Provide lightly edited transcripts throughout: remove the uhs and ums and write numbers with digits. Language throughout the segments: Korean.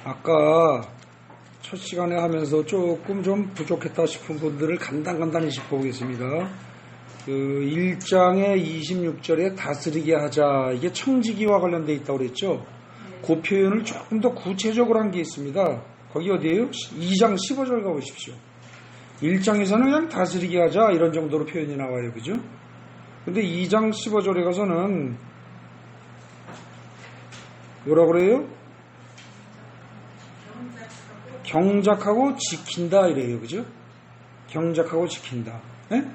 아까 첫 시간에 하면서 조금 좀 부족했다 싶은 분들을 간단히 짚어보겠습니다. 그 1장의 26절에 다스리게 하자, 이게 청지기와 관련되어 있다고 그랬죠. 그 표현을 조금 더 구체적으로 한 게 있습니다. 거기 어디에요? 2장 15절 가보십시오. 1장에서는 그냥 다스리게 하자 이런 정도로 표현이 나와요. 그죠? 근데 2장 15절에 가서는 뭐라 그래요? 경작하고 지킨다 이래요. 그죠? 경작하고 지킨다. 네?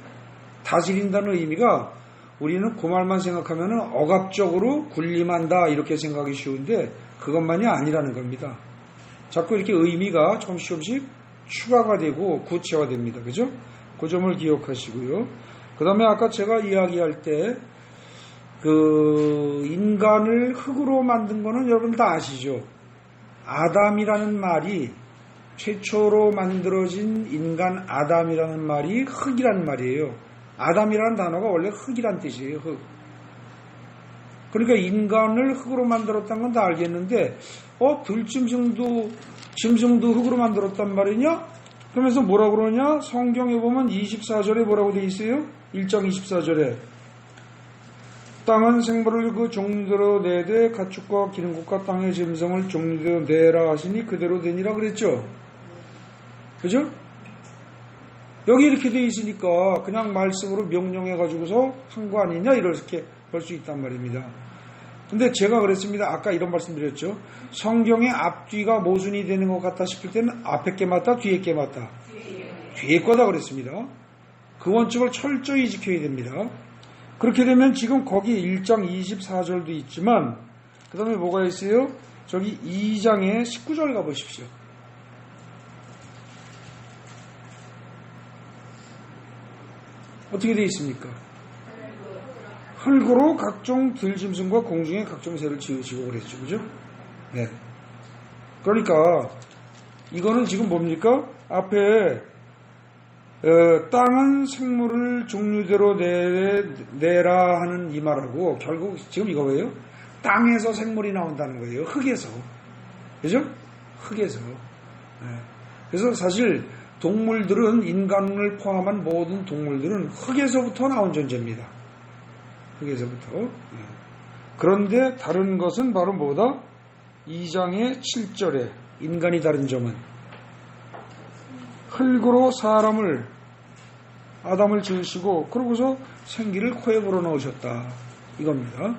다스린다는 의미가 우리는 그 말만 생각하면 억압적으로 군림한다 이렇게 생각하기 쉬운데 그것만이 아니라는 겁니다. 자꾸 이렇게 의미가 조금씩 추가가 되고 구체화됩니다. 그죠? 그 점을 기억하시고요. 그 다음에 아까 제가 이야기할 때 그 인간을 흙으로 만든 거는 여러분 다 아시죠? 아담이라는 말이 최초로 만들어진 인간 아담이라는 말이 흙이라는 말이에요. 아담이라는 단어가 원래 흙이란 뜻이에요. 흙. 그러니까 인간을 흙으로 만들었다는 건 다 알겠는데 짐승도 흙으로 만들었단 말이냐? 그러면서 뭐라고 그러냐? 성경에 보면 24절에 뭐라고 되어 있어요? 1장 24절에 땅은 생물을 그 종류대로 내되 가축과 기름국과 땅의 짐승을 종류대로 내라 하시니 그대로 되니라 그랬죠. 그죠? 여기 이렇게 되어 있으니까 그냥 말씀으로 명령해가지고서 한 거 아니냐 이렇게 볼 수 있단 말입니다. 근데 제가 그랬습니다. 아까 이런 말씀 드렸죠. 성경의 앞뒤가 모순이 되는 것 같다 싶을 때는 앞에 게 맞다 뒤에 게 맞다. 뒤에 거다 그랬습니다. 그 원칙을 철저히 지켜야 됩니다. 그렇게 되면 지금 거기 1장 24절도 있지만 그 다음에 뭐가 있어요? 저기 2장의 19절 가보십시오. 어떻게 되어 있습니까? 흙으로 각종 들짐승과 공중의 각종 새를 지으시고 그랬죠. 그죠? 네. 그러니까 이거는 지금 뭡니까? 앞에 땅은 생물을 종류대로 내라 하는 이 말하고 결국 지금 이거예요. 땅에서 생물이 나온다는 거예요. 흙에서. 그죠? 흙에서. 네. 그래서 사실 동물들은 인간을 포함한 모든 동물들은 흙에서부터 나온 존재입니다. 흙에서부터. 네. 그런데 다른 것은 바로 뭐다? 2장의 7절에 인간이 다른 점은 흙으로 아담을 지으시고 그러고서 생기를 코에 불어넣으셨다 이겁니다.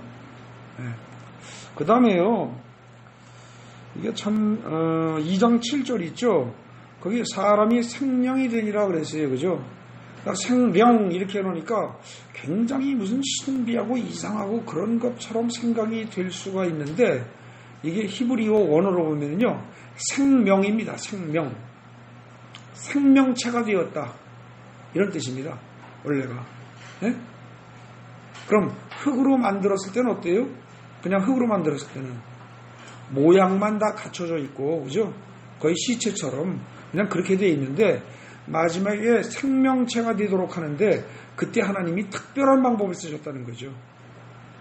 네. 그 다음에요 이게 참 2장 7절 있죠. 거기 사람이 생명이 되니라 그랬어요. 그죠? 그러니까 생명 이렇게 해놓으니까 굉장히 무슨 신비하고 이상하고 그런 것처럼 생각이 될 수가 있는데 이게 히브리어 원어로 보면요 생명입니다. 생명체가 되었다 이런 뜻입니다. 원래가. 네? 그럼 흙으로 만들었을 때는 어때요? 그냥 흙으로 만들었을 때는 모양만 다 갖춰져 있고 그죠? 거의 시체처럼 그냥 그렇게 되어 있는데 마지막에 생명체가 되도록 하는데 그때 하나님이 특별한 방법을 쓰셨다는 거죠.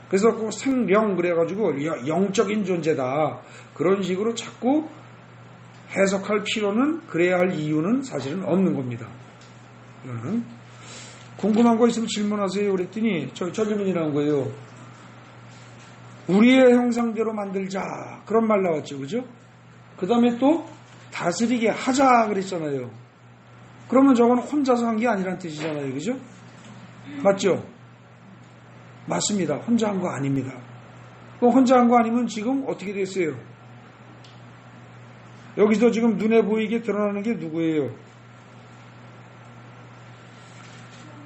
그래서 그 생명 그래가지고 영적인 존재다 그런 식으로 자꾸 해석할 필요는 그래야 할 이유는 사실은 없는 겁니다. 이거는 궁금한 거 있으면 질문하세요 그랬더니 저 질문이 나온 거예요. 우리의 형상대로 만들자 그런 말 나왔죠. 그죠? 그 다음에 또 다스리게 하자 그랬잖아요. 그러면 저건 혼자서 한 게 아니란 뜻이잖아요. 그죠? 맞죠? 맞습니다. 혼자 한 거 아닙니다. 그럼 혼자 한 거 아니면 지금 어떻게 됐어요? 여기서 지금 눈에 보이게 드러나는 게 누구예요?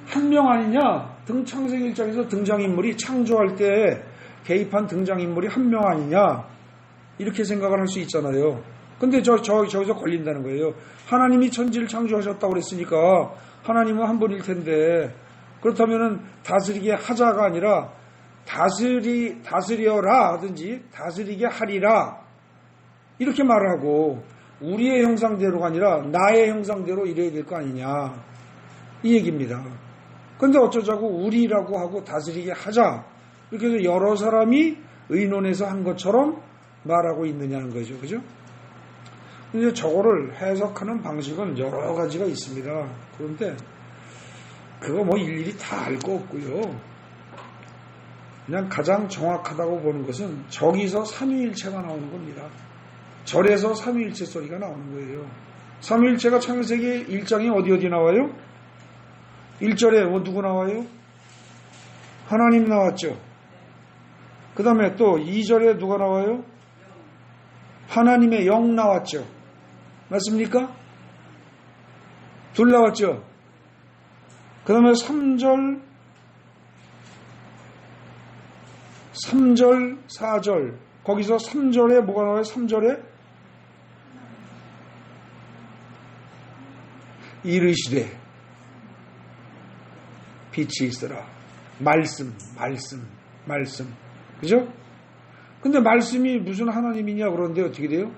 한 명 아니냐? 창세기 1장에서 등장인물이 창조할 때 개입한 등장인물이 한 명 아니냐? 이렇게 생각을 할 수 있잖아요. 근데 저기서 걸린다는 거예요. 하나님이 천지를 창조하셨다고 그랬으니까 하나님은 한 분일 텐데 그렇다면은 다스리게 하자가 아니라 다스려라 하든지 다스리게 하리라 이렇게 말하고 우리의 형상대로가 아니라 나의 형상대로 이래야 될 거 아니냐 이 얘기입니다. 근데 어쩌자고 우리라고 하고 다스리게 하자 이렇게 해서 여러 사람이 의논해서 한 것처럼 말하고 있느냐는 거죠. 그죠? 이제 저거를 해석하는 방식은 여러 가지가 있습니다. 그런데 그거 뭐 일일이 다 알 거 없고요. 그냥 가장 정확하다고 보는 것은 저기서 삼위일체가 나오는 겁니다. 절에서 삼위일체 소리가 나오는 거예요. 삼위일체가 창세기 1장에 어디 나와요? 1절에 뭐 누구 나와요? 하나님 나왔죠. 그 다음에 또 2절에 누가 나와요? 하나님의 영 나왔죠. 맞습니까? 둘 나왔죠. 그 다음에 3절, 4절. 거기서 3절에 뭐가 나와요? 3절에 이르시되 빛이 있어라. 말씀. 그죠? 근데 말씀이 무슨 하나님이냐 그런데 어떻게 돼요?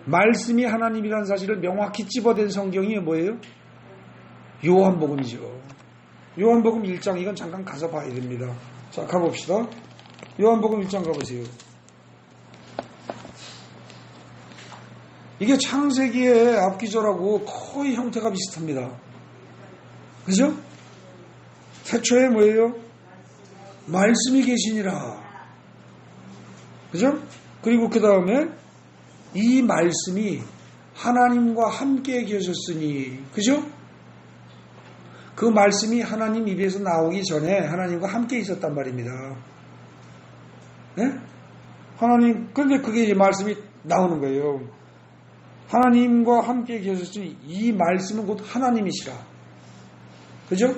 말씀이 하나님이라는 사실을 명확히 찝어댄 성경이 뭐예요? 요한복음이죠. 요한복음 1장 이건 잠깐 가서 봐야 됩니다. 자, 가봅시다. 요한복음 1장 가보세요. 이게 창세기의 앞기절하고 거의 형태가 비슷합니다. 그죠? 태초에 뭐예요? 말씀이 계시니라. 그죠? 그리고 그 다음에 이 말씀이 하나님과 함께 계셨으니, 그죠? 그 말씀이 하나님 입에서 나오기 전에 하나님과 함께 있었단 말입니다. 네? 하나님, 그런데 그게 이 말씀이 나오는 거예요. 하나님과 함께 계셨으니 이 말씀은 곧 하나님이시라. 그죠?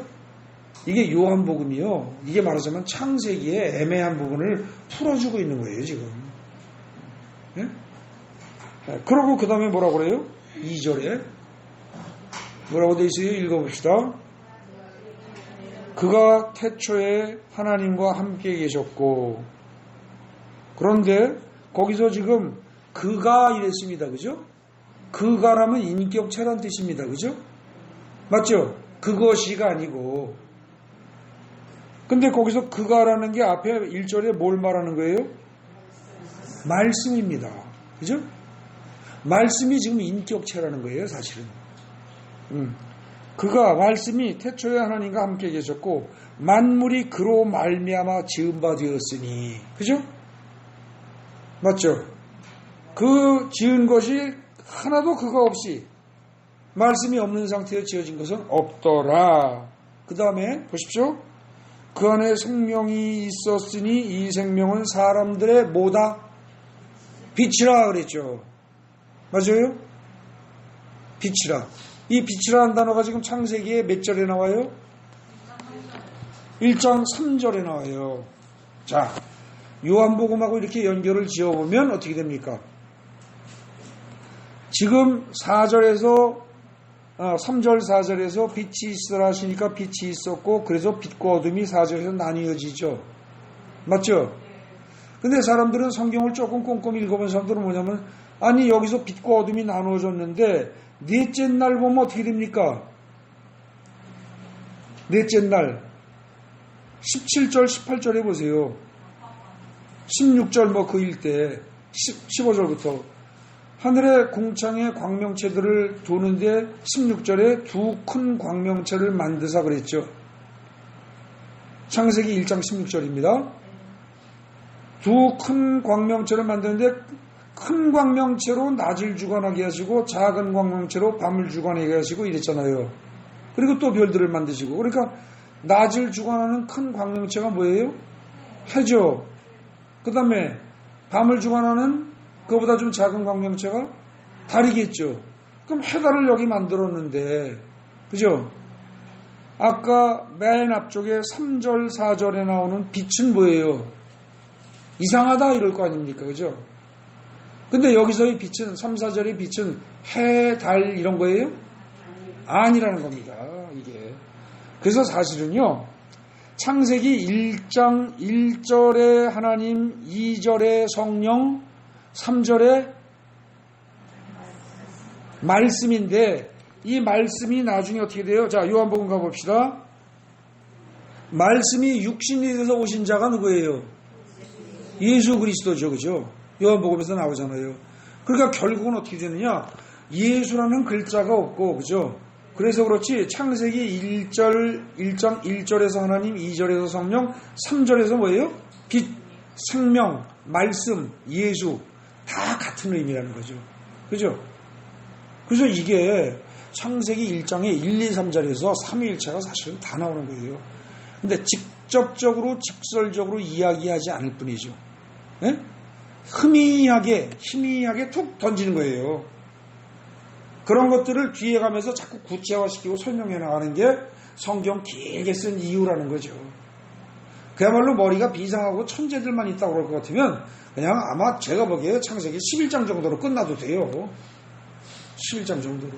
이게 요한복음이요. 이게 말하자면 창세기의 애매한 부분을 풀어주고 있는 거예요, 지금. 네? 그러고 그 다음에 뭐라고 그래요? 2절에 뭐라고 돼 있어요? 읽어봅시다. 그가 태초에 하나님과 함께 계셨고, 그런데 거기서 지금 그가 이랬습니다. 그죠? 그가라면 인격체란 뜻입니다. 그죠? 맞죠? 그것이가 아니고. 근데 거기서 그가라는 게 앞에 1절에 뭘 말하는 거예요? 말씀입니다. 그죠? 말씀이 지금 인격체라는 거예요, 사실은. 그가 말씀이 태초에 하나님과 함께 계셨고 만물이 그로 말미암아 지은 바 되었으니. 그죠? 맞죠? 그 지은 것이 하나도 그가 없이 말씀이 없는 상태에 지어진 것은 없더라. 그 다음에 보십시오. 그 안에 생명이 있었으니 이 생명은 사람들의 뭐다? 빛이라 그랬죠. 맞아요? 빛이라. 이 빛이라는 단어가 지금 창세기에 몇 절에 나와요? 1장 3절에 나와요. 자, 요한복음하고 이렇게 연결을 지어보면 어떻게 됩니까? 지금 3절 4절에서 빛이 있으라 하시니까 빛이 있었고, 그래서 빛과 어둠이 4절에서 나뉘어지죠. 맞죠? 근데 사람들은 성경을 조금 꼼꼼히 읽어본 사람들은 뭐냐면, 아니 여기서 빛과 어둠이 나누어졌는데 넷째 날 보면 어떻게 됩니까? 넷째 날 17절 18절에 보세요. 16절 뭐 그일 때 15절부터 하늘의 궁창의 광명체들을 도는데 16절에 두 큰 광명체를 만드사 그랬죠. 창세기 1장 16절입니다. 두 큰 광명체를 만드는데 큰 광명체로 낮을 주관하게 하시고 작은 광명체로 밤을 주관하게 하시고 이랬잖아요. 그리고 또 별들을 만드시고. 그러니까 낮을 주관하는 큰 광명체가 뭐예요? 해죠. 그 다음에 밤을 주관하는 그거보다 좀 작은 광명체가 달이겠죠. 그럼 해달을 여기 만들었는데, 그죠? 아까 맨 앞쪽에 3절 4절에 나오는 빛은 뭐예요? 이상하다 이럴 거 아닙니까? 그죠? 근데 여기서의 빛은 3, 4절의 빛은 해, 달 이런 거예요? 아니라는 겁니다. 이게. 그래서 사실은요. 창세기 1장 1절에 하나님, 2절에 성령, 3절에 말씀인데 이 말씀이 나중에 어떻게 돼요? 자, 요한복음 가봅시다. 말씀이 육신이 돼서 오신 자가 누구예요? 예수 그리스도죠. 그죠? 요한복음에서 나오잖아요. 그러니까 결국은 어떻게 되느냐? 예수라는 글자가 없고, 그죠? 그래서 그렇지, 창세기 1절에서 하나님, 2절에서 성령, 3절에서 뭐예요? 빛, 생명, 말씀, 예수, 다 같은 의미라는 거죠. 그죠? 그래서 이게 창세기 1장의 1, 2, 3절에서 삼위일체가 사실은 다 나오는 거예요. 근데 직접적으로, 직설적으로 이야기하지 않을 뿐이죠. 예? 희미하게 툭 던지는 거예요. 그런 것들을 뒤에 가면서 자꾸 구체화시키고 설명해 나가는 게 성경 길게 쓴 이유라는 거죠. 그야말로 머리가 비상하고 천재들만 있다고 그럴 것 같으면 그냥 아마 제가 보기에 창세기 11장 정도로 끝나도 돼요. 11장 정도로.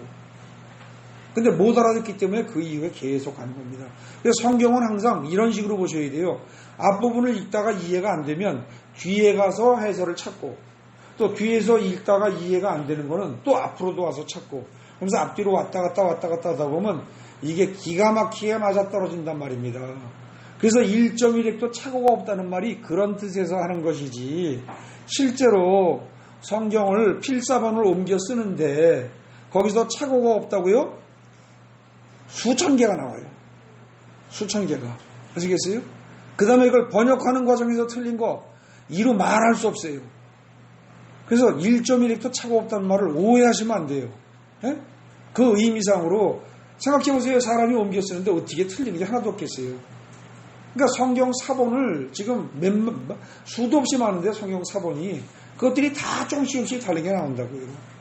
근데 못 알아듣기 때문에 그 이후에 계속 가는 겁니다. 그래서 성경은 항상 이런 식으로 보셔야 돼요. 앞부분을 읽다가 이해가 안 되면 뒤에 가서 해설을 찾고, 또 뒤에서 읽다가 이해가 안 되는 거는 또 앞으로도 와서 찾고, 그러면서 앞뒤로 왔다 갔다 하다 보면 이게 기가 막히게 맞아떨어진단 말입니다. 그래서 1.1획도 착오가 없다는 말이 그런 뜻에서 하는 것이지, 실제로 성경을 필사본을 옮겨 쓰는데 거기서 착오가 없다고요? 수천 개가 나와요. 수천 개가. 아시겠어요? 그 다음에 이걸 번역하는 과정에서 틀린 거 이루 말할 수 없어요. 그래서 1.1획도 착오 없다는 말을 오해하시면 안 돼요. 예? 그 의미상으로 생각해보세요. 사람이 옮겨 쓰는데 어떻게 틀리는 게 하나도 없겠어요. 그러니까 성경 사본을 지금 수도 없이 많은데 성경 사본이 그것들이 다 조금씩 다르게 나온다고요.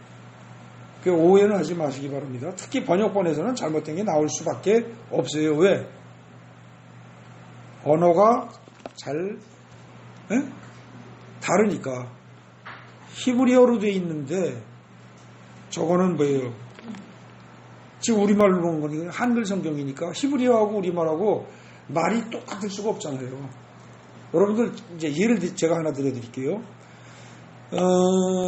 그 오해는 하지 마시기 바랍니다. 특히 번역본에서는 잘못된 게 나올 수밖에 없어요. 왜? 언어가 잘 다르니까. 히브리어로 돼 있는데 저거는 뭐예요? 지금 우리말로 본 거니까 한글 성경이니까 히브리어하고 우리말하고 말이 똑같을 수가 없잖아요. 여러분들 이제 예를 제가 하나 들어드릴게요.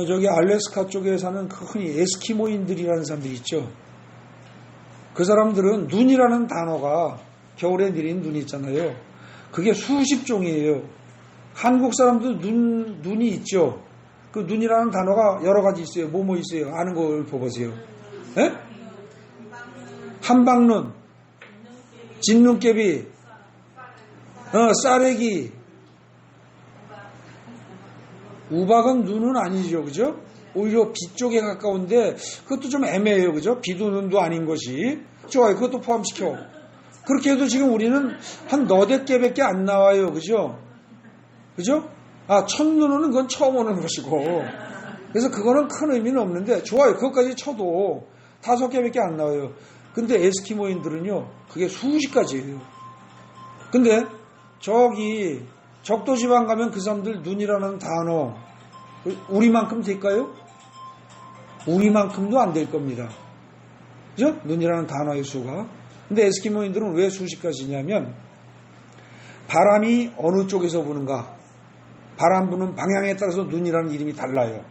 저기 알래스카 쪽에 사는 흔히 에스키모인들이라는 사람들이 있죠. 그 사람들은 눈이라는 단어가 겨울에 내리는 눈이 있잖아요. 그게 수십 종이에요. 한국 사람도 눈이 있죠. 그 눈이라는 단어가 여러 가지 있어요. 뭐뭐 있어요. 아는 걸 보세요. 예? 한방눈, 진눈깨비, 쌀애기. 우박은 눈은 아니죠. 그죠? 오히려 빛 쪽에 가까운데 그것도 좀 애매해요. 그죠? 비도 눈도 아닌 것이. 좋아요. 그것도 포함시켜. 그렇게 해도 지금 우리는 한 너댓 개밖에 안 나와요. 그죠? 그죠? 첫눈은 그건 처음 오는 것이고. 그래서 그거는 큰 의미는 없는데, 좋아요. 그것까지 쳐도 5개밖에 안 나와요. 근데 에스키모인들은요, 그게 수십 가지예요. 근데 저기 적도지방 가면 그 사람들 눈이라는 단어, 우리만큼 될까요? 우리만큼도 안 될 겁니다. 그죠? 눈이라는 단어의 수가. 근데 에스키모인들은 왜 수십 가지냐면, 바람이 어느 쪽에서 부는가, 바람 부는 방향에 따라서 눈이라는 이름이 달라요.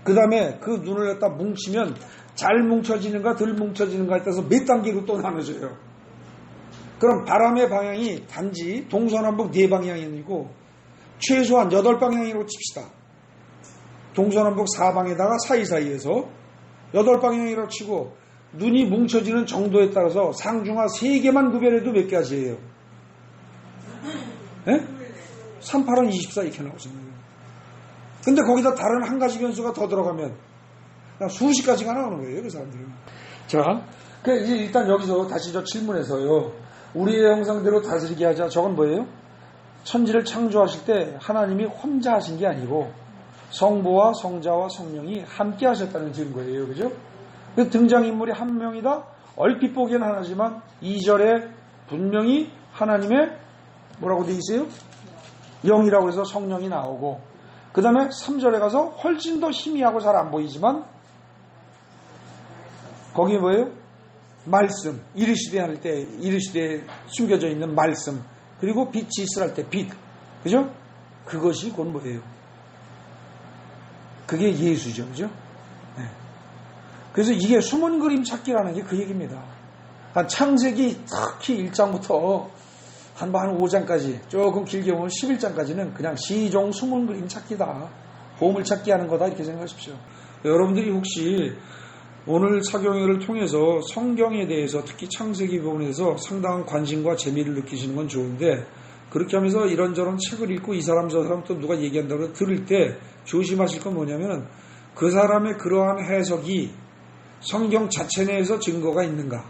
그 다음에 그 눈을 갖다 뭉치면 잘 뭉쳐지는가 덜 뭉쳐지는가에 따라서 몇 단계로 또 나눠져요. 그럼 바람의 방향이 단지 동서남북 4방향이 아니고 최소한 8방향이라고 칩시다. 동서남북 4방에다가 사이사이에서 8방향이라고 치고 눈이 뭉쳐지는 정도에 따라서 상중하 3개만 구별해도 몇 가지예요? 네? 3, 8은 24 이렇게 나오잖아요. 근데 거기다 다른 한 가지 변수가 더 들어가면 수십 가지가 나오는 거예요, 그 사람들은. 자, 이제 일단 여기서 다시 저 질문에서요. 우리의 형상대로 다스리게 하자. 저건 뭐예요? 천지를 창조하실 때 하나님이 혼자 하신 게 아니고 성부와 성자와 성령이 함께 하셨다는 증거예요. 그죠? 그 등장인물이 한 명이다? 얼핏 보기엔 하나지만 2절에 분명히 하나님의 뭐라고 되어 있어요? 영이라고 해서 성령이 나오고, 그 다음에 3절에 가서 훨씬 더 희미하고 잘 안 보이지만 거기 뭐예요? 말씀, 이르시되 할 때 이르시되 숨겨져 있는 말씀, 그리고 빛이 있으라 때 빛, 그죠? 그것이 곧 뭐예요? 그게 예수죠, 그죠? 네. 그래서 이게 숨은 그림 찾기라는 게 그 얘기입니다. 창세기 특히 1장부터 한 5장까지, 조금 길게 보면 11장까지는 그냥 시종 숨은 그림 찾기다, 보물 찾기 하는 거다, 이렇게 생각하십시오. 여러분들이 혹시 오늘 사경회를 통해서 성경에 대해서 특히 창세기 부분에서 상당한 관심과 재미를 느끼시는 건 좋은데 그렇게 하면서 이런저런 책을 읽고 이 사람 저 사람 또 누가 얘기한다고 들을 때 조심하실 건 뭐냐면 그 사람의 그러한 해석이 성경 자체 내에서 증거가 있는가?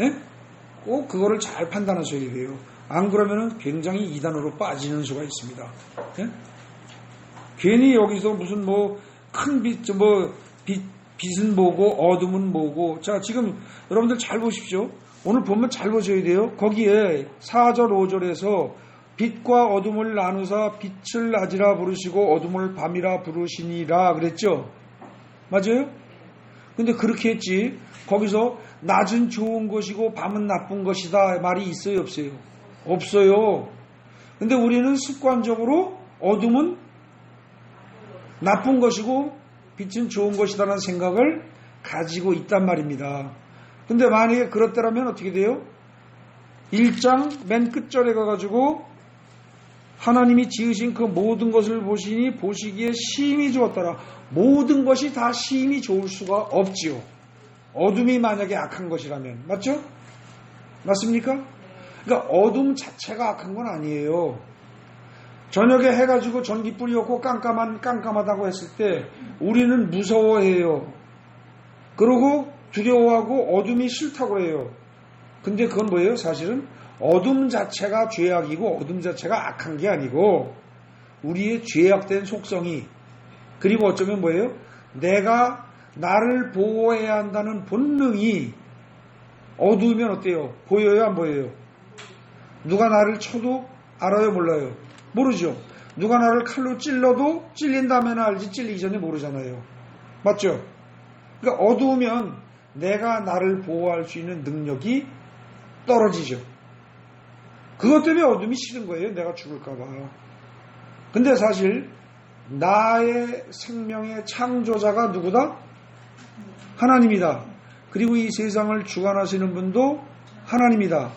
예? 꼭 그거를 잘 판단하셔야 돼요. 안 그러면은 굉장히 이단으로 빠지는 수가 있습니다. 예? 괜히 여기서 무슨 뭐 큰 빛은 뭐고 어둠은 뭐고. 자, 지금 여러분들 잘 보십시오. 오늘 보면 잘 보셔야 돼요. 거기에 4절 5절에서 빛과 어둠을 나누사 빛을 낮이라 부르시고 어둠을 밤이라 부르시니라 그랬죠. 맞아요? 근데 그렇게 했지. 거기서 낮은 좋은 것이고 밤은 나쁜 것이다 말이 있어요, 없어요? 없어요. 근데 우리는 습관적으로 어둠은 나쁜 것이고 빛은 좋은 것이다라는 생각을 가지고 있단 말입니다. 근데 만약에 그렇다면 어떻게 돼요? 1장 맨 끝절에 가가지고 하나님이 지으신 그 모든 것을 보시니 보시기에 심히 좋았더라. 모든 것이 다 심히 좋을 수가 없지요. 어둠이 만약에 악한 것이라면. 맞죠? 맞습니까? 그러니까 어둠 자체가 악한 건 아니에요. 저녁에 해가지고 전기불이 없고 깜깜하다고 했을 때 우리는 무서워해요. 그리고 두려워하고 어둠이 싫다고 해요. 근데 그건 뭐예요? 사실은 어둠 자체가 죄악이고 어둠 자체가 악한 게 아니고 우리의 죄악된 속성이 그리고 어쩌면 뭐예요? 내가 나를 보호해야 한다는 본능이 어두우면 어때요? 보여요? 안 보여요? 누가 나를 쳐도 알아요? 몰라요? 모르죠. 누가 나를 칼로 찔러도 찔린 다음에는 알지 찔리기 전에 모르잖아요. 맞죠? 그러니까 어두우면 내가 나를 보호할 수 있는 능력이 떨어지죠. 그것 때문에 어둠이 싫은 거예요. 내가 죽을까 봐. 근데 사실 나의 생명의 창조자가 누구다? 하나님이다. 그리고 이 세상을 주관하시는 분도 하나님이다.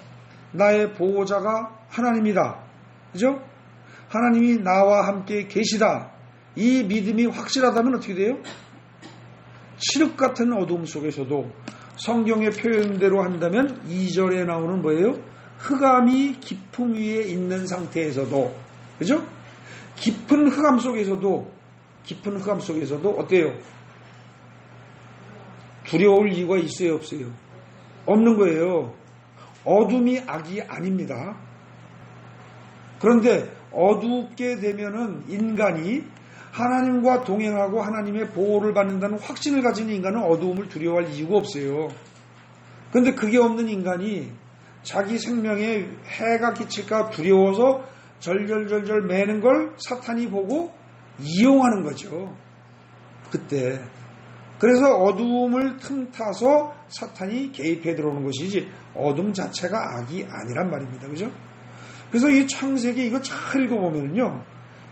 나의 보호자가 하나님이다. 그죠? 하나님이 나와 함께 계시다. 이 믿음이 확실하다면 어떻게 돼요? 칠흑 같은 어둠 속에서도 성경의 표현대로 한다면 2절에 나오는 뭐예요? 흑암이 깊음 위에 있는 상태에서도, 그죠? 깊은 흑암 속에서도 어때요? 두려울 이유가 있어요, 없어요? 없는 거예요. 어둠이 악이 아닙니다. 그런데 어둡게 되면은 인간이 하나님과 동행하고 하나님의 보호를 받는다는 확신을 가진 인간은 어두움을 두려워할 이유가 없어요. 그런데 그게 없는 인간이 자기 생명에 해가 끼칠까 두려워서 절절절절 매는 걸 사탄이 보고 이용하는 거죠. 그때. 그래서 어두움을 틈타서 사탄이 개입해 들어오는 것이지 어둠 자체가 악이 아니란 말입니다. 그죠? 그래서 이 창세기 이거 잘 읽어보면요.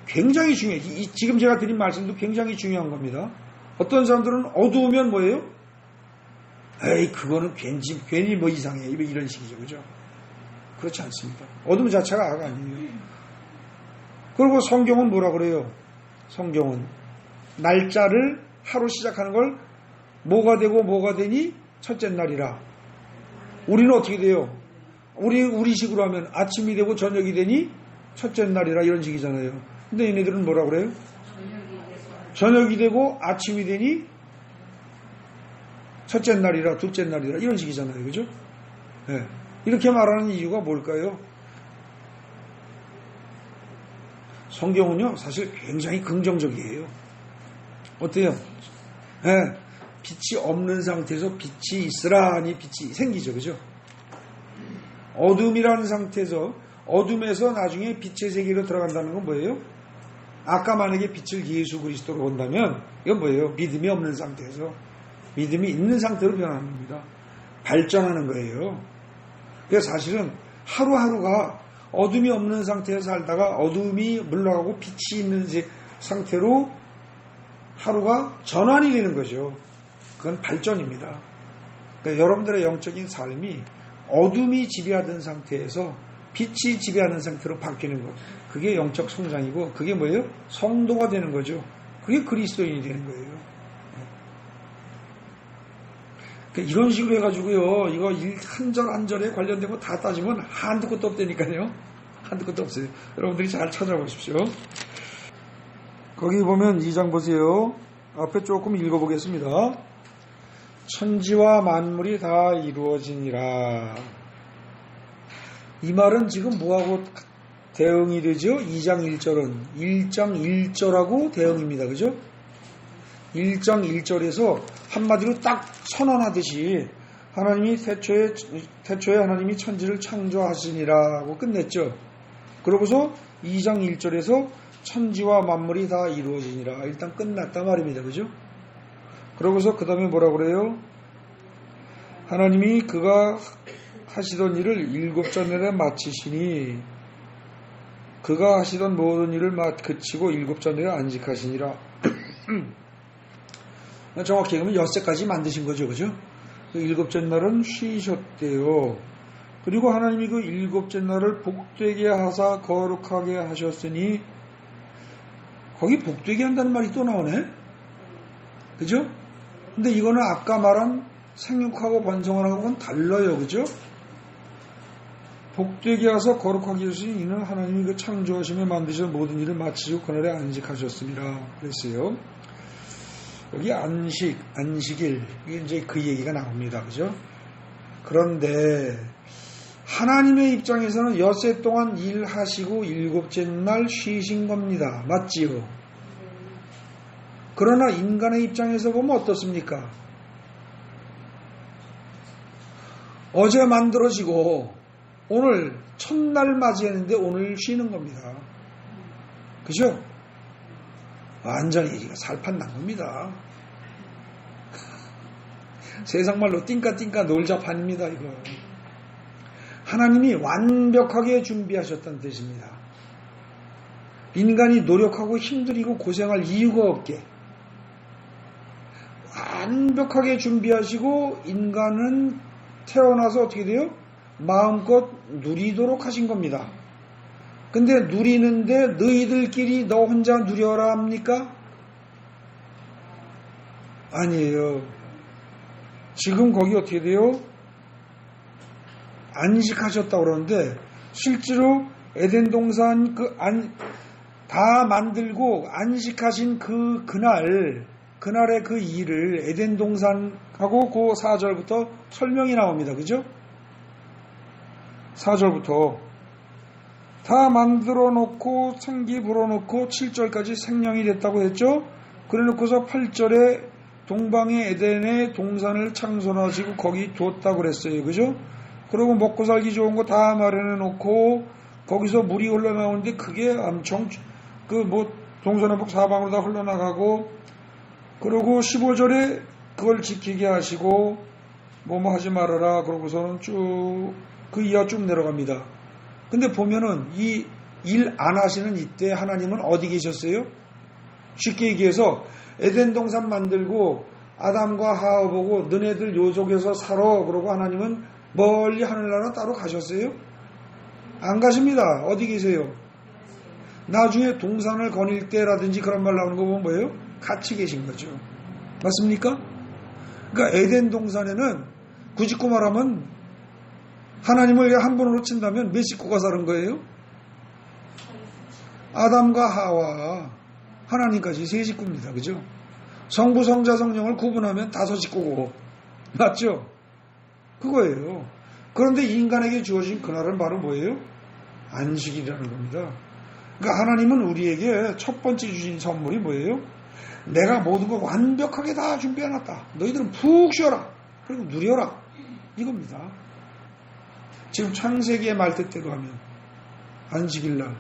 굉장히 중요해요. 지금 제가 드린 말씀도 굉장히 중요한 겁니다. 어떤 사람들은 어두우면 뭐예요? 에이, 그거는 괜히 뭐 이상해. 이런 식이죠. 그죠? 그렇지 않습니다. 어둠 자체가 악 아니에요. 그리고 성경은 뭐라 그래요? 성경은 날짜를 하루 시작하는 걸 뭐가 되고 뭐가 되니? 첫째 날이라. 우리는 어떻게 돼요? 우리 식으로 하면 아침이 되고 저녁이 되니? 첫째 날이라 이런 식이잖아요. 근데 얘네들은 뭐라 그래요? 저녁이 되고 아침이 되니? 첫째 날이라 둘째 날이라 이런 식이잖아요. 그죠? 네. 이렇게 말하는 이유가 뭘까요? 성경은요 사실 굉장히 긍정적이에요. 어때요? 네. 빛이 없는 상태에서 빛이 있으라니 빛이 생기죠. 그죠? 어둠이라는 상태에서 어둠에서 나중에 빛의 세계로 들어간다는 건 뭐예요? 아까 만약에 빛을 예수 그리스도로 본다면 이건 뭐예요? 믿음이 없는 상태에서 믿음이 있는 상태로 변하는 겁니다. 발전하는 거예요. 그래서 사실은 하루하루가 어둠이 없는 상태에서 살다가 어둠이 물러가고 빛이 있는 상태로 하루가 전환이 되는 거죠. 그건 발전입니다. 그러니까 여러분들의 영적인 삶이 어둠이 지배하던 상태에서 빛이 지배하는 상태로 바뀌는 것. 그게 영적 성장이고 그게 뭐예요? 성도가 되는 거죠. 그게 그리스도인이 되는 거예요. 이런 식으로 해가지고요, 이거 한 절 한 절에 관련된 거 다 따지면 한두 것도 없다니까요. 한두 것도 없어요. 여러분들이 잘 찾아보십시오. 거기 보면 2장 보세요. 앞에 조금 읽어보겠습니다. 천지와 만물이 다 이루어지니라. 이 말은 지금 뭐하고 대응이 되죠? 2장 1절은 1장 1절하고 대응입니다. 그죠? 1장 1절에서 한마디로 딱 선언하듯이 하나님이 태초에 하나님이 천지를 창조하시니라고 끝냈죠. 그러고서 2장 1절에서 천지와 만물이 다 이루어지니라. 일단 끝났다 말입니다. 그죠? 그러고서 그 다음에 뭐라 그래요? 하나님이 그가 하시던 일을 7째 날에 마치시니 그가 하시던 모든 일을 그치고 7째 날에 안식하시니라. 정확히 얘기하면 엿새까지 만드신 거죠. 그죠? 그 7째 날은 쉬셨대요. 그리고 하나님이 그 7째 날을 복되게 하사 거룩하게 하셨으니 거기 복되게 한다는 말이 또 나오네. 그죠? 근데 이거는 아까 말한 생육하고 번성하고는 달라요. 그죠? 복되게 하사 거룩하게 하시니 이는 하나님이 그 창조하시며 만드신 모든 일을 마치시고 그날에 안식하셨습니다. 그랬어요. 여기 안식일, 이게 이제 그 얘기가 나옵니다. 그죠? 그런데 하나님의 입장에서는 엿새 동안 일하시고 7째 날 쉬신 겁니다. 맞지요? 그러나 인간의 입장에서 보면 어떻습니까? 어제 만들어지고 오늘 첫날 맞이했는데 오늘 쉬는 겁니다. 그죠? 완전히 살판 난 겁니다. 세상말로 띵까띵까 놀자판입니다. 이거. 하나님이 완벽하게 준비하셨다는 뜻입니다. 인간이 노력하고 힘들이고 고생할 이유가 없게 완벽하게 준비하시고 인간은 태어나서 어떻게 돼요? 마음껏 누리도록 하신 겁니다. 근데 누리는데 너희들끼리 너 혼자 누려라 합니까? 아니에요. 지금 거기 어떻게 돼요? 안식하셨다고 그러는데 실제로 에덴 동산 다 만들고 안식하신 그날의 그 일을 에덴 동산하고 그 4절부터 설명이 나옵니다. 그죠? 4절부터 다 만들어 놓고 생기 불어놓고 7절까지 생명이 됐다고 했죠. 그래 놓고서 8절에 동방의 에덴의 동산을 창설하시고 거기 뒀다고 그랬어요. 그죠? 그리고 먹고 살기 좋은 거 다 마련해 놓고 거기서 물이 흘러나오는데 그게 엄청 동서남북 사방으로 다 흘러나가고 그리고 15절에 그걸 지키게 하시고 뭐뭐 하지 말아라 그러고서는 쭉 그 이하 쭉 내려갑니다. 근데 보면은 이 일 안 하시는 이때 하나님은 어디 계셨어요? 쉽게 얘기해서 에덴 동산 만들고 아담과 하와 보고 너네들 요 속에서 살아 그러고 하나님은 멀리 하늘나라 따로 가셨어요? 안 가십니다. 어디 계세요? 나중에 동산을 거닐 때라든지 그런 말 나오는 거 보면 뭐예요? 같이 계신 거죠. 맞습니까? 그러니까 에덴 동산에는 굳이 말하면 하나님을 한 번으로 친다면 몇 식구가 사는 거예요? 아담과 하와 하나님까지 세 식구입니다. 그죠? 성부, 성자, 성령을 구분하면 5식구고 맞죠? 그거예요. 그런데 인간에게 주어진 그날은 바로 뭐예요? 안식이라는 겁니다. 그러니까 하나님은 우리에게 첫 번째 주신 선물이 뭐예요? 내가 모든 거 완벽하게 다 준비해놨다. 너희들은 푹 쉬어라. 그리고 누려라. 이겁니다. 지금 창세기의 말뜻대로 하면 안식일날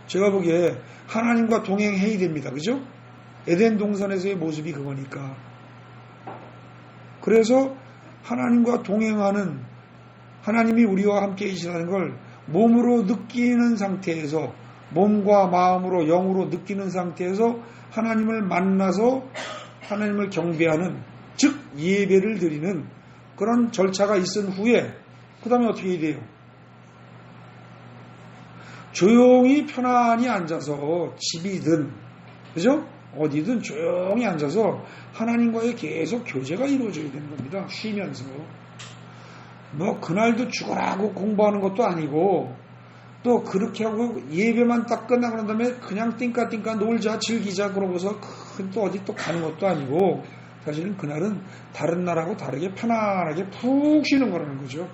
제가 보기에 하나님과 동행해야 됩니다. 그죠? 에덴 동산에서의 모습이 그거니까. 그래서 하나님과 동행하는 하나님이 우리와 함께 계시다는 걸 몸으로 느끼는 상태에서 몸과 마음으로 영으로 느끼는 상태에서 하나님을 만나서 하나님을 경배하는 즉 예배를 드리는 그런 절차가 있은 후에 그 다음에 어떻게 해야 돼요? 조용히 편안히 앉아서 집이든 그죠? 어디든 조용히 앉아서 하나님과의 계속 교제가 이루어져야 되는 겁니다. 쉬면서. 뭐 그날도 죽어라고 공부하는 것도 아니고 또 그렇게 하고 예배만 딱 끝나고 난 다음에 그냥 띵까띵까 놀자 즐기자 그러고서 또 어디 또 가는 것도 아니고 사실은 그날은 다른 날하고 다르게 편안하게 푹 쉬는 거라는 거죠.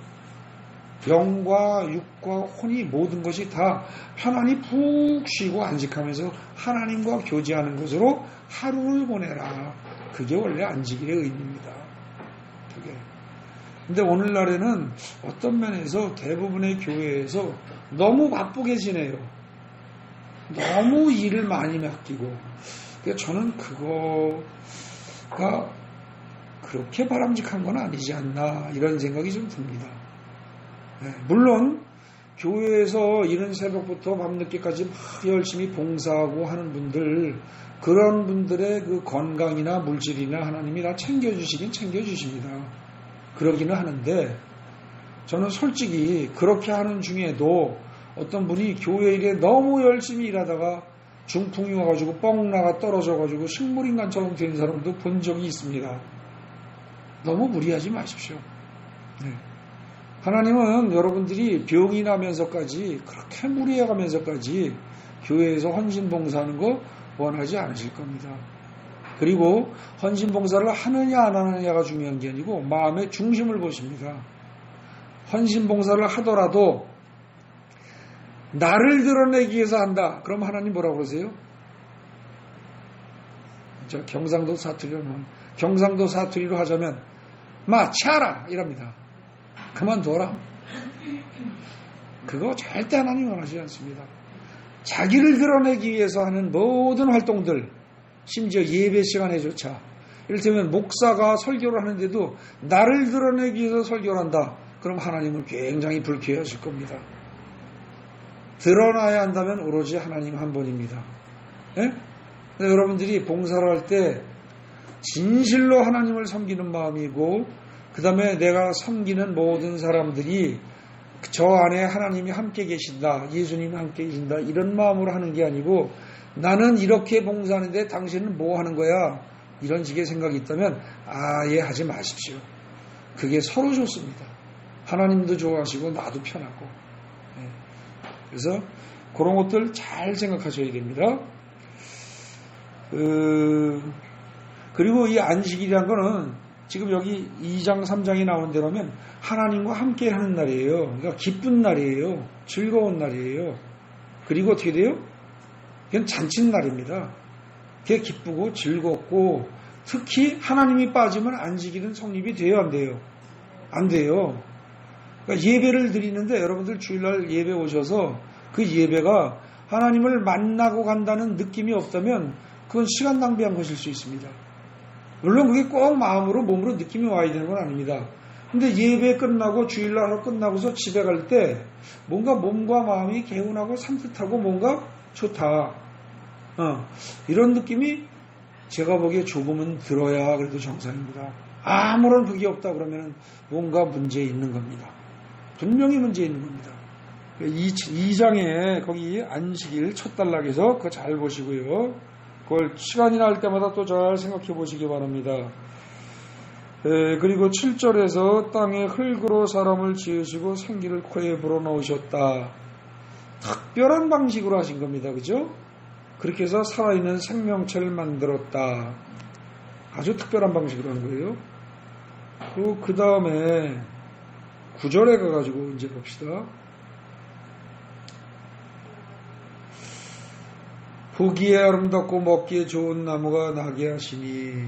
영과 육과 혼이 모든 것이 다 편안히 푹 쉬고 안식하면서 하나님과 교제하는 것으로 하루를 보내라. 그게 원래 안식일의 의미입니다. 그게. 근데 오늘날에는 어떤 면에서 대부분의 교회에서 너무 바쁘게 지내요. 너무 일을 많이 맡기고. 그러니까 저는 그거가 그렇게 바람직한 건 아니지 않나 이런 생각이 좀 듭니다. 네, 물론 교회에서 이른 새벽부터 밤늦게까지 막 열심히 봉사하고 하는 분들 그런 분들의 그 건강이나 물질이나 하나님이 다 챙겨주시긴 챙겨주십니다. 그러기는 하는데 저는 솔직히 그렇게 하는 중에도 어떤 분이 교회 일에 너무 열심히 일하다가 중풍이 와가지고 뻥 나가 떨어져가지고 식물인간처럼 된 사람도 본 적이 있습니다. 너무 무리하지 마십시오. 네. 하나님은 여러분들이 병이 나면서까지 그렇게 무리해가면서까지 교회에서 헌신봉사하는 거 원하지 않으실 겁니다. 그리고 헌신봉사를 하느냐 안 하느냐가 중요한 게 아니고 마음의 중심을 보십니다. 헌신봉사를 하더라도 나를 드러내기 위해서 한다. 그럼 하나님 뭐라고 그러세요? 경상도 사투리로 하자면 치아라 이랍니다. 그만둬라. 그거 절대 하나님 원하지 않습니다. 자기를 드러내기 위해서 하는 모든 활동들, 심지어 예배 시간에조차 이를테면 목사가 설교를 하는데도 나를 드러내기 위해서 설교를 한다. 그럼 하나님은 굉장히 불쾌하실 겁니다. 드러나야 한다면 오로지 하나님 한 분입니다. 예? 여러분들이 봉사를 할 때 진실로 하나님을 섬기는 마음이고 그 다음에 내가 섬기는 모든 사람들이 저 안에 하나님이 함께 계신다. 예수님이 함께 계신다. 이런 마음으로 하는 게 아니고 나는 이렇게 봉사하는데 당신은 뭐 하는 거야? 이런 식의 생각이 있다면 아예 하지 마십시오. 그게 서로 좋습니다. 하나님도 좋아하시고 나도 편하고. 그래서 그런 것들 잘 생각하셔야 됩니다. 그리고 이 안식일이란 거는 지금 여기 2장 3장에 나온 대로면 하나님과 함께 하는 날이에요. 그러니까 기쁜 날이에요. 즐거운 날이에요. 그리고 어떻게 돼요? 그건 잔칫날입니다. 그게 기쁘고 즐겁고 특히 하나님이 빠지면 안식일은 성립이 돼요? 안 돼요? 안 돼요. 그러니까 예배를 드리는데 여러분들 주일날 예배 오셔서 그 예배가 하나님을 만나고 간다는 느낌이 없다면 그건 시간 낭비한 것일 수 있습니다. 물론 그게 꼭 마음으로 몸으로 느낌이 와야 되는 건 아닙니다. 근데 예배 끝나고 주일날 하루 끝나고서 집에 갈 때 뭔가 몸과 마음이 개운하고 산뜻하고 뭔가 좋다. 이런 느낌이 제가 보기에 조금은 들어야 그래도 정상입니다. 아무런 그게 없다 그러면 뭔가 문제 있는 겁니다. 분명히 문제 있는 겁니다. 2장에 거기 안식일 첫 단락에서 그거 잘 보시고요. 그걸 시간이 날 때마다 또 잘 생각해 보시기 바랍니다. 그리고 7절에서 땅에 흙으로 사람을 지으시고 생기를 코에 불어넣으셨다. 특별한 방식으로 하신 겁니다. 그죠? 그렇게 해서 살아있는 생명체를 만들었다. 아주 특별한 방식으로 한 거예요. 그리고 그 다음에 9절에 가가지고 이제 봅시다. 보기에 아름답고 먹기에 좋은 나무가 나게 하시니.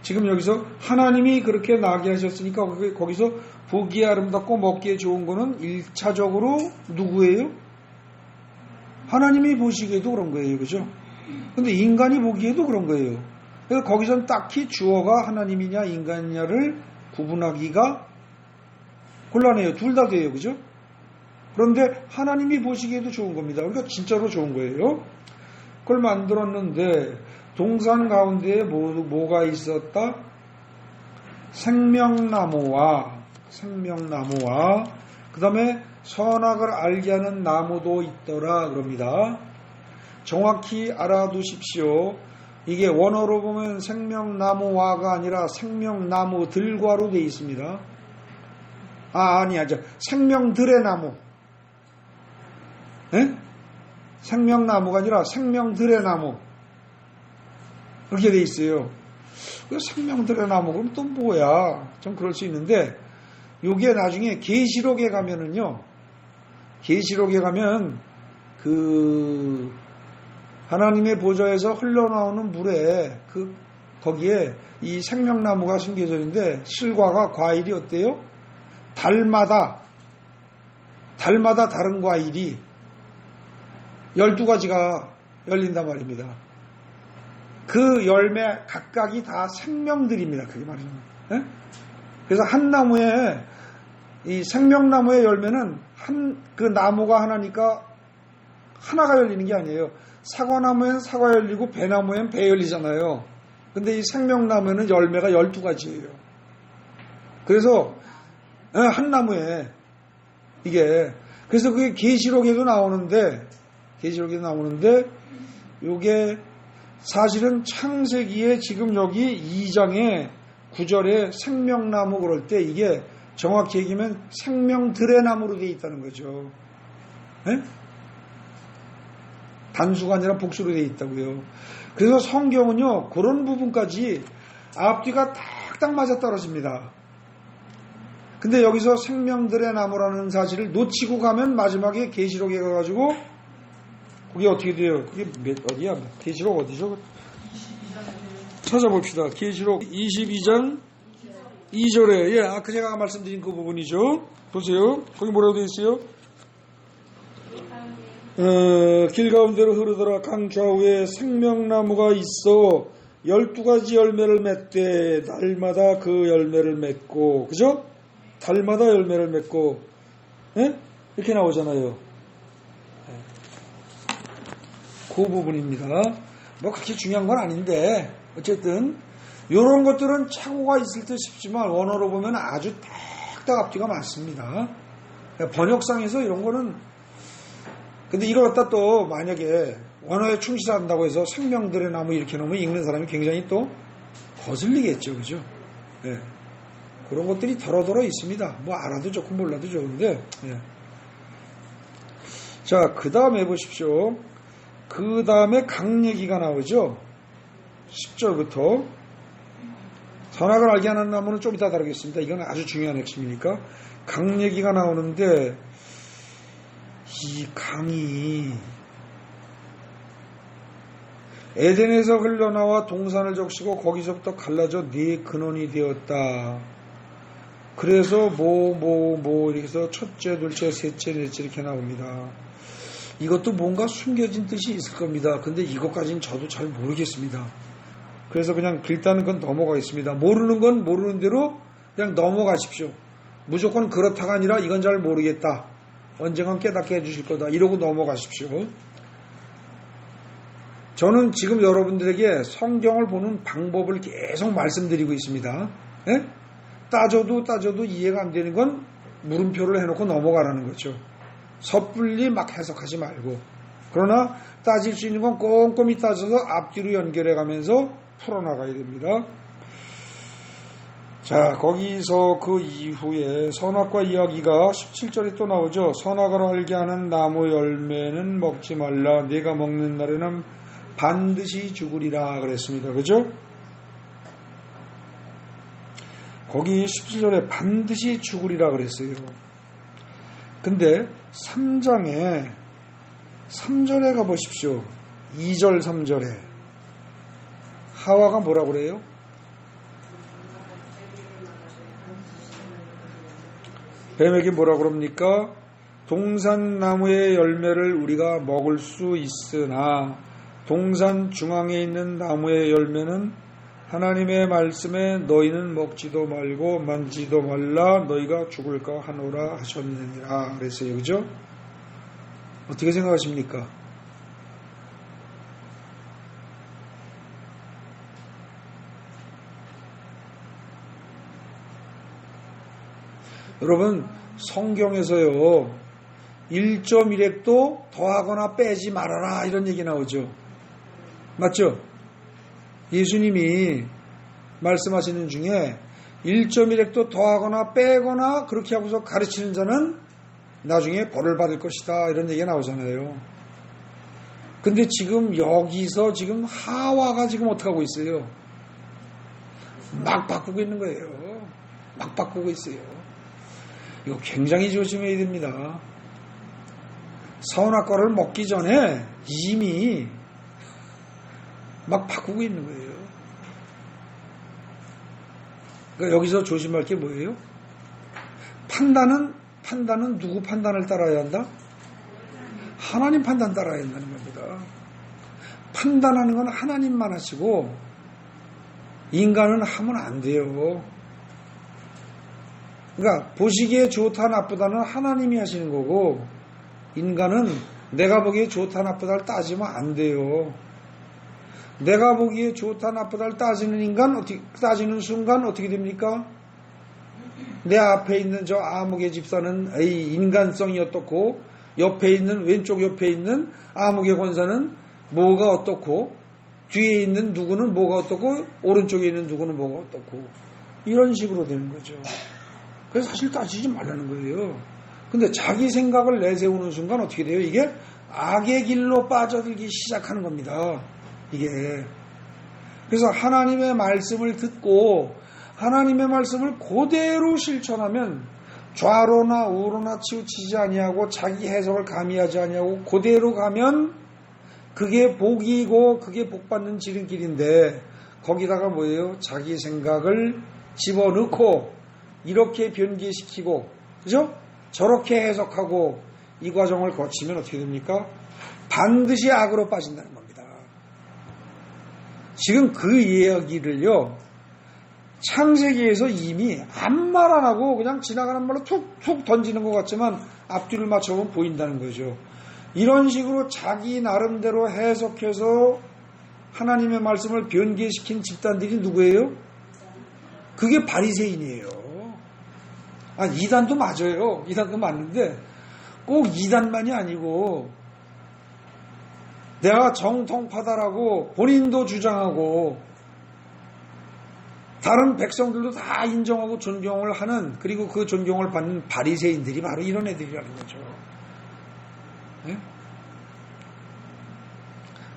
지금 여기서 하나님이 그렇게 나게 하셨으니까 거기서 보기에 아름답고 먹기에 좋은 거는 1차적으로 누구예요? 하나님이 보시기에도 그런 거예요. 그죠? 근데 인간이 보기에도 그런 거예요. 그래서 거기선 딱히 주어가 하나님이냐 인간이냐를 구분하기가 곤란해요. 둘 다 돼요. 그죠? 그런데 하나님이 보시기에도 좋은 겁니다. 그러니까 진짜로 좋은 거예요. 그걸 만들었는데 동산 가운데에 뭐가 있었다? 생명나무와 그 다음에 선악을 알게 하는 나무도 있더라 그럽니다. 정확히 알아두십시오. 이게 원어로 보면 생명나무화가 아니라 생명나무들과로 되어 있습니다. 아니죠. 생명들의 나무. 에? 생명나무가 아니라 생명들의 나무. 그렇게 되어 있어요. 생명들의 나무 그럼 또 뭐야? 좀 그럴 수 있는데 요게 나중에 계시록에 가면은요. 계시록에 가면 그 하나님의 보좌에서 흘러나오는 물에 거기에 이 생명나무가 숨겨져 있는데 실과가 과일이 어때요? 달마다 다른 과일이 12가지가 열린단 말입니다. 그 열매 각각이 다 생명들입니다. 그게 말이죠. 네? 그래서 한 나무에 이 생명나무의 열매는 그 나무가 하나니까 하나가 열리는 게 아니에요. 사과나무엔 사과 열리고 배나무엔 배 열리잖아요. 근데 이 생명나무에는 열매가 12가지예요. 그래서 한 나무에 이게 그래서 그게 계시록에도 나오는데 요게 사실은 창세기에 지금 여기 2장에 9절에 생명나무 그럴 때 이게 정확히 얘기하면 생명들의 나무로 되어 있다는 거죠. 네? 단수가 아니라 복수로 되어 있다고요. 그래서 성경은요 그런 부분까지 앞뒤가 딱딱 맞아 떨어집니다. 근데 여기서 생명들의 나무라는 사실을 놓치고 가면 마지막에 계시록에 가가지고 그게 어떻게 돼요? 그게 어디야? 계시록 어디죠? 찾아봅시다. 계시록 22장 2절에 아까 제가 말씀드린 그 부분이죠. 보세요. 거기 뭐라고 되어 있어요? 길 가운데로 흐르더라. 강 좌우에 생명나무가 있어 12가지 열매를 맺되 날마다 그 열매를 맺고 그죠? 달마다 열매를 맺고 이렇게 나오잖아요. 그 부분입니다. 뭐 그렇게 중요한 건 아닌데 어쨌든 이런 것들은 착오가 있을 듯 싶지만 원어로 보면 아주 딱딱 앞뒤가 맞습니다. 번역상에서 이런 거는 근데 이걸 갖다 또 만약에 원어에 충실한다고 해서 생명들의 나무 이렇게 놓으면 읽는 사람이 굉장히 또 거슬리겠죠. 그죠? 네. 그런 것들이 더러더러 있습니다. 뭐 알아도 좋고 몰라도 좋은데 네. 자, 그 다음에 보십시오. 그 다음에 강 얘기가 나오죠. 10절부터 선악을 알게 하는 나무는 좀 이따 다루겠습니다. 이건 아주 중요한 핵심이니까 강 얘기가 나오는데 이 강이 에덴에서 흘러나와 동산을 적시고 거기서부터 갈라져 네 근원이 되었다. 그래서 이렇게 해서 첫째, 둘째, 셋째, 넷째 이렇게 나옵니다. 이것도 뭔가 숨겨진 뜻이 있을 겁니다. 근데 이것까지는 저도 잘 모르겠습니다. 그래서 그냥 일단은 그건 넘어가겠습니다. 모르는 건 모르는 대로 그냥 넘어가십시오. 무조건 그렇다가 아니라 이건 잘 모르겠다. 언젠간 깨닫게 해주실 거다. 이러고 넘어가십시오. 저는 지금 여러분들에게 성경을 보는 방법을 계속 말씀드리고 있습니다. 예? 따져도 이해가 안 되는 건 물음표를 해놓고 넘어가라는 거죠. 섣불리 막 해석하지 말고. 그러나 따질 수 있는 건 꼼꼼히 따져서 앞뒤로 연결해 가면서 풀어나가야 됩니다. 자, 거기서 그 이후에 선악과 이야기가 17절에 또 나오죠. 선악을 알게 하는 나무 열매는 먹지 말라. 네가 먹는 날에는 반드시 죽으리라 그랬습니다. 그죠? 거기 17절에 반드시 죽으리라 그랬어요. 근데 3장에 3절에 가보십시오. 2절 3절에 하와가 뭐라 그래요? 뱀에게 뭐라 그럽니까? 동산나무의 열매를 우리가 먹을 수 있으나 동산 중앙에 있는 나무의 열매는 하나님의 말씀에 너희는 먹지도 말고 만지도 말라 너희가 죽을까 하노라 하셨느니라 그랬어요. 그죠? 어떻게 생각하십니까? 여러분 성경에서요 1.1핵도 더하거나 빼지 말아라 이런 얘기 나오죠. 맞죠? 예수님이 말씀하시는 중에 1.1핵도 더하거나 빼거나 그렇게 하고서 가르치는 자는 나중에 벌을 받을 것이다 이런 얘기가 나오잖아요. 근데 지금 여기서 지금 하와가 지금 어떻게 하고 있어요? 막 바꾸고 있는 거예요. 막 바꾸고 있어요. 이거 굉장히 조심해야 됩니다. 선악과를 먹기 전에 이미 막 바꾸고 있는 거예요. 그러니까 여기서 조심할 게 뭐예요? 판단은 누구 판단을 따라야 한다? 하나님 판단 따라야 한다는 겁니다. 판단하는 건 하나님만 하시고 인간은 하면 안 돼요. 그러니까 보시기에 좋다 나쁘다는 하나님이 하시는 거고 인간은 내가 보기에 좋다 나쁘다를 따지면 안 돼요. 내가 보기에 좋다 나쁘다를 따지는 따지는 순간 어떻게 됩니까? 내 앞에 있는 저 아무개 집사는 인간성이 어떻고 옆에 있는 왼쪽 옆에 있는 아무개 권사는 뭐가 어떻고 뒤에 있는 누구는 뭐가 어떻고 오른쪽에 있는 누구는 뭐가 어떻고 이런 식으로 되는 거죠. 그래서 사실 따지지 말라는 거예요. 근데 자기 생각을 내세우는 순간 어떻게 돼요? 이게 악의 길로 빠져들기 시작하는 겁니다. 이게. 그래서 하나님의 말씀을 듣고 하나님의 말씀을 그대로 실천하면 좌로나 우로나 치우치지 아니하고 자기 해석을 가미하지 아니하고 그대로 가면 그게 복이고 그게 복받는 지름길인데 거기다가 뭐예요? 자기 생각을 집어넣고 이렇게 변개시키고 그죠? 저렇게 해석하고 이 과정을 거치면 어떻게 됩니까? 반드시 악으로 빠진다는 겁니다. 지금 그 이야기를요 창세기에서 이미 아무 말 안 하고 그냥 지나가는 말로 툭툭 던지는 것 같지만 앞뒤를 맞춰보면 보인다는 거죠. 이런 식으로 자기 나름대로 해석해서 하나님의 말씀을 변개시킨 집단들이 누구예요? 그게 바리새인이에요. 이단도 맞아요. 이단도 맞는데 꼭 이단만이 아니고 내가 정통파다라고 본인도 주장하고 다른 백성들도 다 인정하고 존경을 하는 그리고 그 존경을 받는 바리새인들이 바로 이런 애들이라는 거죠. 네?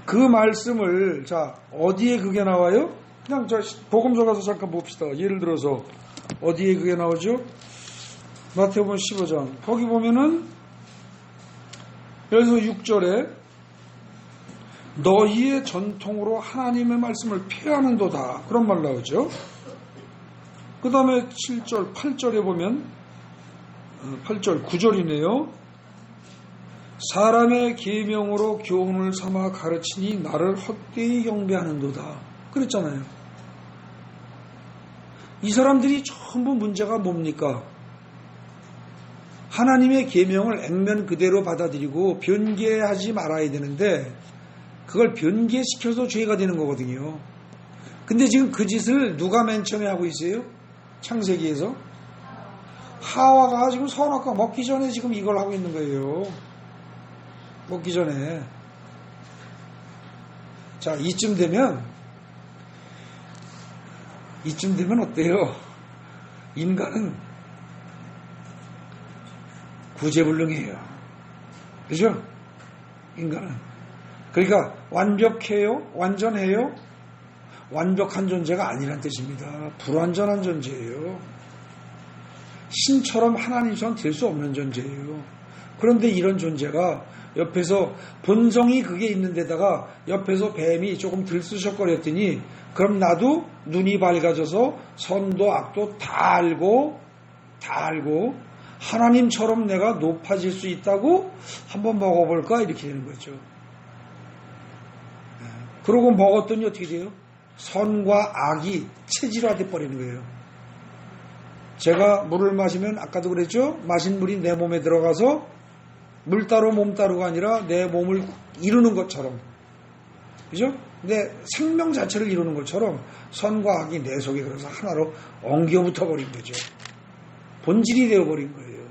그 말씀을 자 어디에 그게 나와요? 그냥 저 복음서 가서 잠깐 봅시다. 예를 들어서 어디에 그게 나오죠? 마태복음 15장 거기 보면은 여기서 6절에 너희의 전통으로 하나님의 말씀을 폐하는도다 그런 말 나오죠. 그 다음에 7절 8절에 보면 8절 9절이네요. 사람의 계명으로 교훈을 삼아 가르치니 나를 헛되이 경배하는도다 그랬잖아요. 이 사람들이 전부 문제가 뭡니까? 하나님의 계명을 액면 그대로 받아들이고 변개하지 말아야 되는데 그걸 변개시켜서 죄가 되는 거거든요. 근데 지금 그 짓을 누가 맨 처음에 하고 있어요? 창세기에서 하와가 지금 선악과 먹기 전에 지금 이걸 하고 있는 거예요. 먹기 전에. 자, 이쯤 되면 어때요? 인간은 구제불능이에요. 그죠? 인간은. 그러니까 완벽해요? 완전해요? 완벽한 존재가 아니란 뜻입니다. 불완전한 존재예요. 신처럼 하나님처럼 될 수 없는 존재예요. 그런데 이런 존재가 옆에서 본성이 그게 있는 데다가 옆에서 뱀이 조금 들쑤셔거렸더니 그럼 나도 눈이 밝아져서 선도 악도 다 알고 하나님처럼 내가 높아질 수 있다고 한번 먹어볼까 이렇게 되는 거죠. 그러고 먹었더니 어떻게 돼요? 선과 악이 체질화돼 버리는 거예요. 제가 물을 마시면 아까도 그랬죠? 마신 물이 내 몸에 들어가서 물 따로 몸 따로가 아니라 내 몸을 이루는 것처럼 그죠? 내 생명 자체를 이루는 것처럼 선과 악이 내 속에 들어서 하나로 엉겨붙어 버린 거죠. 본질이 되어버린 거예요.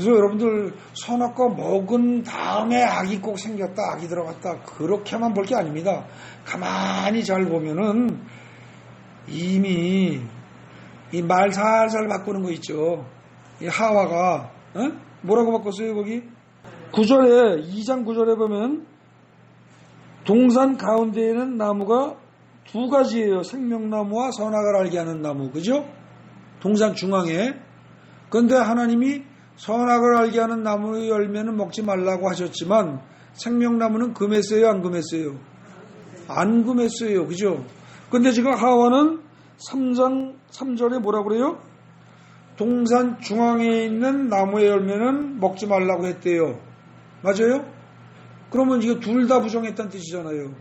그래서 여러분들 선악과 먹은 다음에 악이 꼭 생겼다, 악이 들어갔다, 그렇게만 볼 게 아닙니다. 가만히 잘 보면은 이미 이 말 살살 바꾸는 거 있죠. 이 하와가 뭐라고 바꿨어요 거기? 9절에 2장 9절에 보면 동산 가운데에는 나무가 두 가지예요. 생명나무와 선악을 알게 하는 나무, 그죠? 동산 중앙에. 그런데 하나님이 선악을 알게 하는 나무의 열매는 먹지 말라고 하셨지만 생명나무는 금했어요, 안 금했어요? 안 금했어요, 그죠? 근데 지금 하와는 3장 3절에 뭐라고 그래요? 동산 중앙에 있는 나무의 열매는 먹지 말라고 했대요. 맞아요? 그러면 이거 둘 다 부정했다는 뜻이잖아요.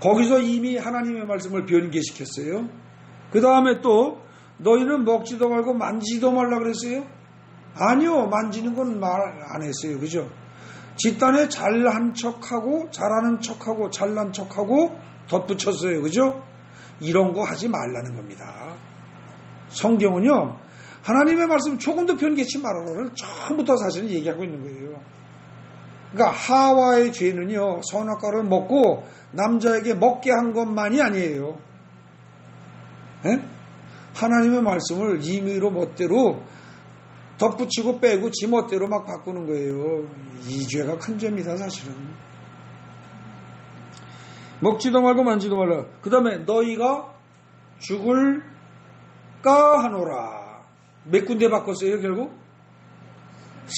거기서 이미 하나님의 말씀을 변개시켰어요. 그 다음에 또 너희는 먹지도 말고 만지지도 말라 그랬어요? 아니요, 만지는 건 말 안 했어요. 그죠? 집단에 잘한 척하고 잘하는 척하고 잘난 척하고 덧붙였어요. 그죠? 이런 거 하지 말라는 겁니다. 성경은요, 하나님의 말씀 조금도 변개치 말아라를 처음부터 사실은 얘기하고 있는 거예요. 그러니까 하와의 죄는요, 선악과를 먹고 남자에게 먹게 한 것만이 아니에요. 에? 하나님의 말씀을 임의로 멋대로 덧붙이고 빼고 지 멋대로 막 바꾸는 거예요. 이 죄가 큰 죄입니다, 사실은. 먹지도 말고 만지도 말라. 그 다음에 너희가 죽을까 하노라. 몇 군데 바꿨어요, 결국?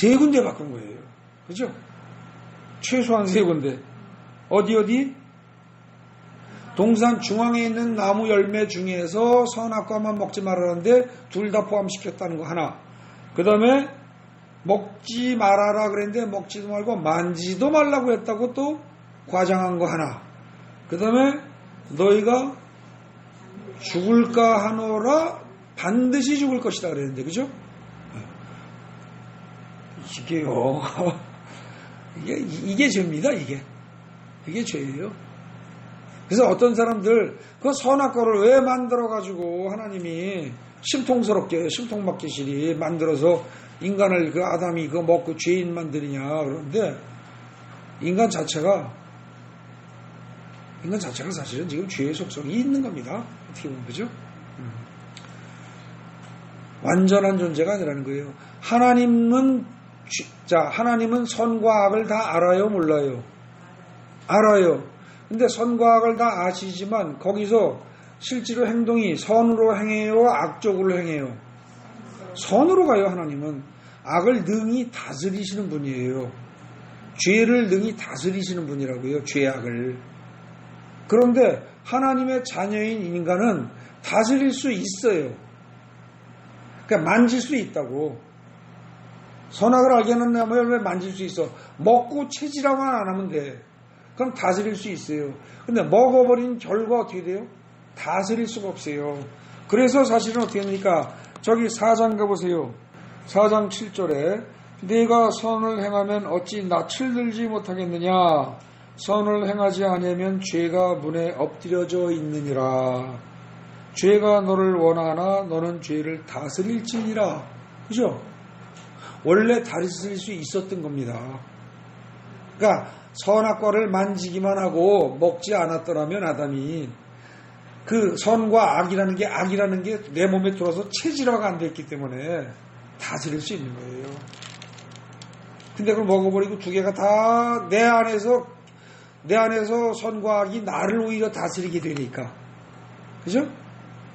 3군데 바꾼 거예요. 그죠? 최소한 3군데. 어디? 동산 중앙에 있는 나무 열매 중에서 선악과만 먹지 말라는데 둘 다 포함시켰다는 거 하나. 그 다음에 먹지 말아라 그랬는데 먹지도 말고 만지도 말라고 했다고 또 과장한 거 하나. 그 다음에 너희가 죽을까 하노라, 반드시 죽을 것이다 그랬는데, 그죠? 이게요. 이게 죄입니다, 이게 죄예요. 그래서 어떤 사람들 그 선악과를 왜 만들어가지고 하나님이 심통스럽게 심통맞기시리 만들어서 인간을 그 아담이 그거 먹고 죄인 만드느냐 그러는데 인간 자체가 사실은 지금 죄의 속성이 있는 겁니다. 어떻게 보면 그죠? 완전한 존재가 아니라는 거예요. 하나님은 선과 악을 다 알아요, 몰라요? 알아요. 근데 선과 악을 다 아시지만 거기서 실제로 행동이 선으로 행해요, 악적으로 행해요? 선으로 가요. 하나님은 악을 능히 다스리시는 분이에요. 죄를 능히 다스리시는 분이라고요, 죄악을. 그런데 하나님의 자녀인 인간은 다스릴 수 있어요. 그러니까 만질 수 있다고. 선악을 알게 하는 나무 열매 만질 수 있어. 먹고 체질하고만 안 하면 돼. 그럼 다스릴 수 있어요. 근데 먹어버린 결과 어떻게 돼요? 다스릴 수가 없어요. 그래서 사실은 어떻게 됩니까? 저기 4장 가보세요. 4장 7절에 네가 선을 행하면 어찌 낯을 들지 못하겠느냐? 선을 행하지 아니하면 죄가 문에 엎드려져 있느니라. 죄가 너를 원하나 너는 죄를 다스릴지니라. 그죠? 원래 다스릴 수 있었던 겁니다. 그러니까 선악과를 만지기만 하고 먹지 않았더라면 아담이 그 선과 악이라는 게 내 몸에 들어서 체질화가 안 됐기 때문에 다스릴 수 있는 거예요. 근데 그걸 먹어버리고 두 개가 다 내 안에서 선과 악이 나를 오히려 다스리게 되니까. 그죠?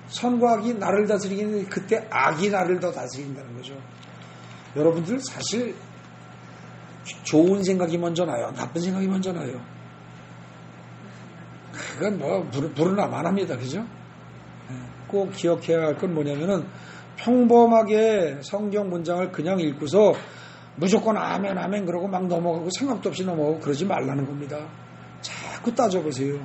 선과 악이 나를 다스리게 되는데 그때 악이 나를 더 다스린다는 거죠. 여러분들 사실 좋은 생각이 먼저 나요? 나쁜 생각이 먼저 나요? 그건 부르나만 합니다. 그죠? 꼭 기억해야 할 건 뭐냐면은 평범하게 성경 문장을 그냥 읽고서 무조건 아멘 그러고 막 넘어가고 생각도 없이 넘어가고 그러지 말라는 겁니다. 자꾸 따져보세요.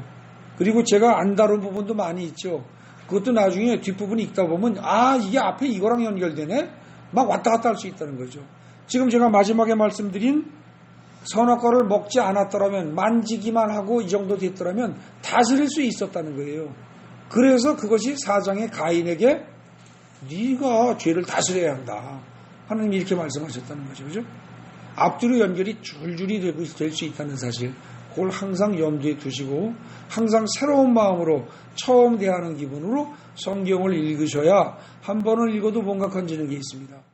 그리고 제가 안 다룬 부분도 많이 있죠. 그것도 나중에 뒷부분 읽다 보면 이게 앞에 이거랑 연결되네? 막 왔다 갔다 할 수 있다는 거죠. 지금 제가 마지막에 말씀드린 선악과를 먹지 않았더라면, 만지기만 하고 이 정도 됐더라면 다스릴 수 있었다는 거예요. 그래서 그것이 4장의 가인에게 네가 죄를 다스려야 한다. 하나님이 이렇게 말씀하셨다는 거죠. 그죠? 앞뒤로 연결이 줄줄이 될 수 있다는 사실, 그걸 항상 염두에 두시고 항상 새로운 마음으로 처음 대하는 기분으로 성경을 읽으셔야 한 번을 읽어도 뭔가 건지는 게 있습니다.